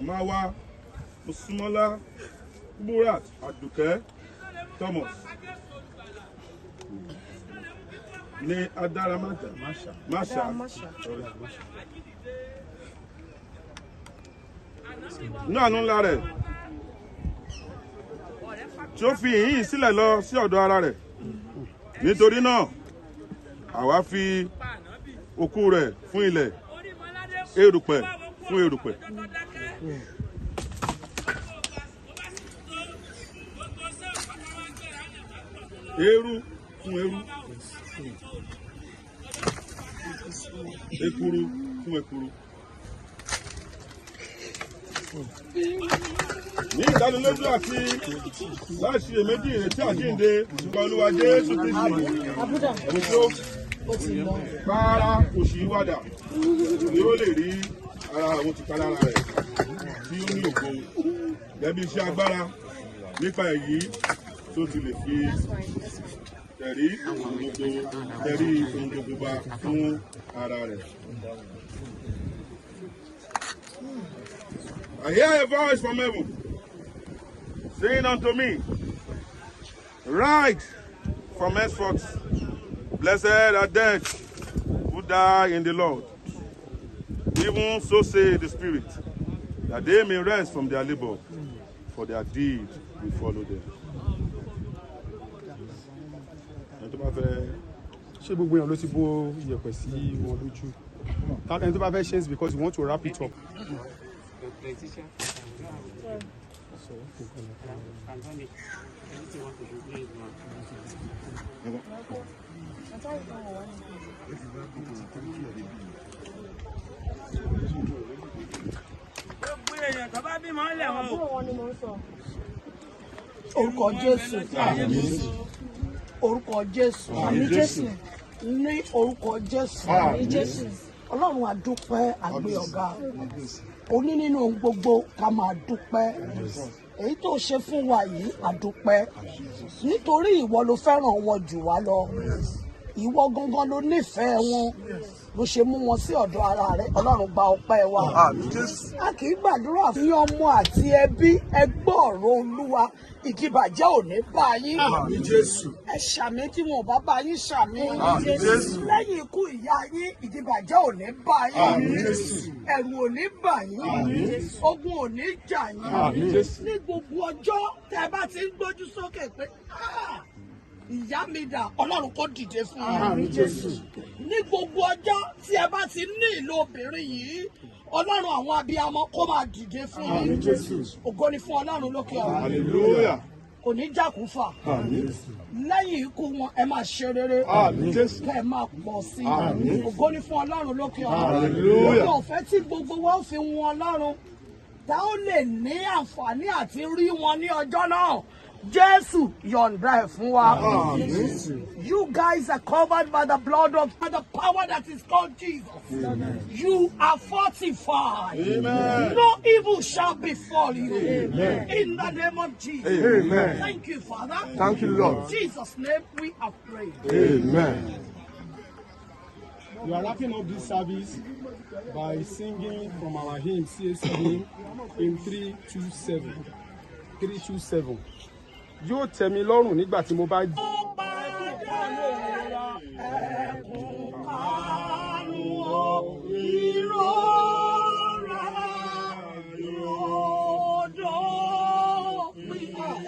Mawa, Musumola, Burat, Aduke, Thomas. Ní Adaramata, Masha. Ní àánú ńlá rẹ̀ tí ó fi ìyìn sílẹ̀ lọ sí ọ̀dọ̀ ara rẹ̀. Nítorí náà, àwa fi òkú rẹ̀ fún ilẹ̀, erùpẹ̀ fún erùpẹ̀. Eru fún eru. Ekuru fún ekuru. Ní ìdánilójú àti láìsí èméjì ìrètí àjíǹde ṣùgbọ́n Olúwa Jésù Kristi ẹni tó pààrà òṣì wádà ni ó lè rí ara àwọn tìkálára rẹ̀ tí ó ní ògo gẹ́bí iṣẹ́ agbára nípa èyí tó ti lè fi tẹ̀rí ohun gbogbo bá fún ara rẹ̀. I hear a voice from heaven saying unto me, Rise from henceforth, blessed are dead who die in the Lord. Even so say the Spirit, that they may rest from their labor, for their deed will follow them. Ṣé gbogbo èèyàn ló ti bó iyẹ̀pẹ̀ sí wọn lójú? Ẹni tó bá fẹ́ ṣe is because you want to wrap it up. Orúkọ Jésù. Orúkọ Jésù. Àmín Jésù. Ní orúkọ Jésù. Àmín Jésù. Ọlọ́run a dúpẹ́ àgbé ọ̀gá. Oní nínú ohun gbogbo ká máa dúpẹ́. Èyí tó ṣe fún wa yìí a dúpẹ́. Nítorí ìwọ ló fẹ́ràn wọn jù wá lọ. Ìwọ gangan ló nífẹ̀ẹ́ wọn. Ló ṣe mú wọn sí ọ̀dọ̀ ara rẹ̀. Ọlọ́run gba ọpẹ́ wa. A kì í gbàdúrà fún ọmọ àti ẹbí ẹgbọ́ ọ̀rọ̀ Olúwa. Ìdìbàjẹ́ ò ní bá yín. Ẹ ṣàmì tí wọn ò bá bá yín ṣàmì. Lẹ́yìn ikú ìyá yín, ìdìbàjẹ́ ò ní bá yín. Ẹ̀rù ò ní bà yín. Ogun ò ní jà yín. Ní gbogbo ọjọ́ tẹ́ bá ti ń gbójú sókè pé ìyá mi dà, Ọlọ́run kó dìde fún yín. Ní gbogbo ọjọ́ tí ẹ bá ti ní ìlò obìnrin yìí, Ọlọ́run àwọn abiyamọ kó máa dìde fún yín. Ògo ni fún Ọlọ́run lókè ọ̀run. Hallelujah. Kò ní jákùúfà. Lẹ́yìn ikú wọn ẹ máa ṣe rere. Kẹ́ ẹ máa pọ̀ sí i. Ògo ni fún Ọlọ́run lókè ọ̀run. Gbogbo ọ̀fẹ́ tí gbogbo wa ó fi wọn Ọlọ́run, tá ó lè ní àǹfààní àti rí wọn ní ọjọ́ náà. Jésù yọ̀ǹda ẹ̀ fún wa. You guys are covered by the blood of the power that is called Jesus. You are fortified. Amen. No evil shall befall you. Amen. In the name of Jesus. Amen. Thank you, Father. Thank you, Lord. In Jesus' name we have prayed. Amen. We are wrapping up this service by singing from our hymn, CAC hymn, in 327. 327. Yóò tẹ́ mi lọ́rùn nígbà tí mo bá jí.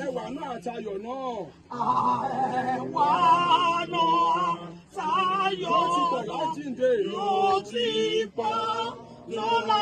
Ẹwà náà tayọ̀ náà. Ẹwà náà tayọ̀. Yóò ti pọ̀ lájíǹde. Yóò ti pọ̀ lọ́la